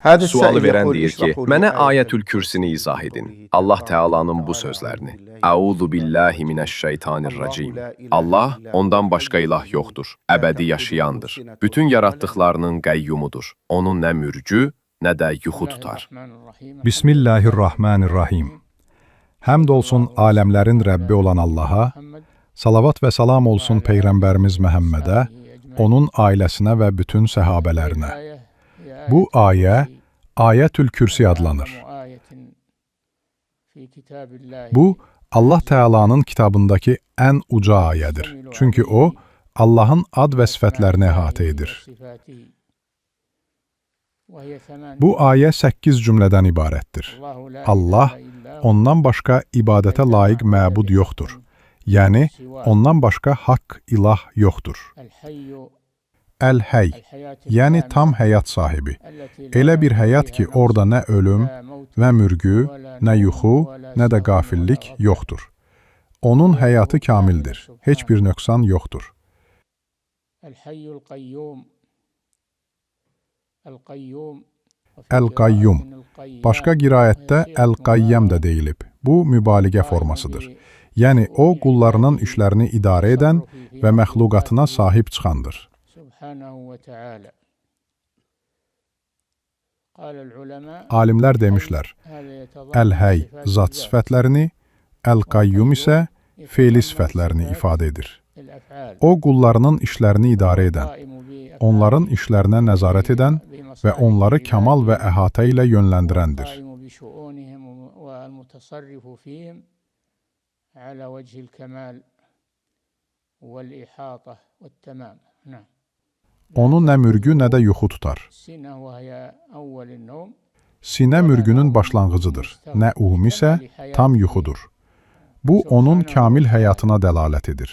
Sualı verən deyir ki, mənə Ayətül Kürsini izah edin. Allah Teala'nın bu sözlərini. Əuzu billahi mineşşeytanirracim. Allah, ondan başqa ilah yoxdur, əbədi yaşayandır. Bütün yaratdıqlarının qəyyumudur. Onun nə mürcü, nə də yuxu tutar. Bismillahirrahmanirrahim. Həmd olsun aləmlərin Rəbbi olan Allaha, salavat və salam olsun Peyğəmbərimiz Məhəmmədə, onun ailəsinə və bütün səhabələrinə. Bu ayə, Ayətül Kürsi adlanır. Bu, Allah Teala'nın kitabındakı ən uca ayədir. Çünki o, Allahın ad və sifətlərini əhatə edir. Bu ayə 8 cümlədən ibarətdir. Allah, ondan başqa ibadətə layiq məbud yoxdur. Yəni, ondan başqa haqq ilah yoxdur. Əl-Həy, yəni tam həyat sahibi. Elə bir həyat ki, orada nə ölüm, nə mürgü, nə yuxu, nə də qafillik yoxdur. Onun həyatı kamildir, heç bir nöqsan yoxdur. Əl-Qayyum, başqa qiraətdə Əl-Qayyəm də deyilib. Bu, mübaliğə formasıdır. Yəni, o, qullarının işlərini idarə edən və məxluqatına sahib çıxandır. Alimlər demişlər, Əl-Həy zat sifətlərini, Əl-Qayyum isə feili sifətlərini ifadə edir. O, qullarının işlərini idarə edən, onların işlərinə nəzarət edən və onları kamal və əhatə ilə yönləndirəndir. Onu nə mürgü, nə də yuxu tutar. Sinə mürgünün başlanğıcıdır, nə uhum isə tam yuxudur. Bu, onun kamil həyatına dəlalət edir.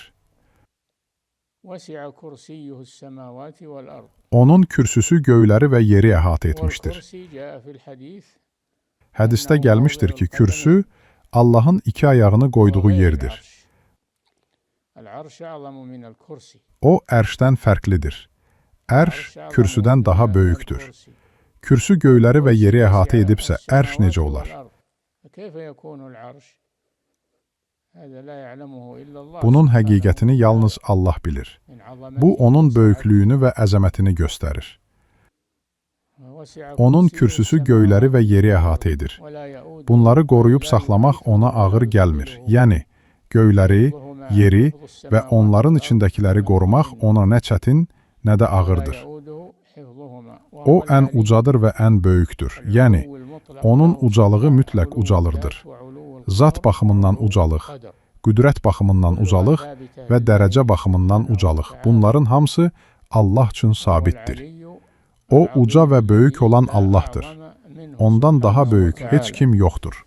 Onun kürsüsü göyləri və yeri əhatə etmişdir. Hədisdə gəlmişdir ki, kürsü Allahın 2 ayağını qoyduğu yerdir. O, ərşdən fərqlidir. Ərş kürsüdən daha böyükdür. Kürsü göyləri və yeri əhatə edibsə, ərş necə olar? Bunun həqiqətini yalnız Allah bilir. Bu, onun böyüklüyünü və əzəmətini göstərir. Onun kürsüsü göyləri və yeri əhatə edir. Bunları qoruyub saxlamaq ona ağır gəlmir. Yəni, göyləri, yeri və onların içindəkiləri qorumaq ona nə çətin, nə də ağırdır. O, ən ucadır və ən böyükdür. Yəni, onun ucalığı mütləq ucalırdır. Zat baxımından ucalıq, qüdrət baxımından ucalıq və dərəcə baxımından ucalıq. Bunların hamısı Allah üçün sabitdir. O, uca və böyük olan Allahdır. Ondan daha böyük heç kim yoxdur.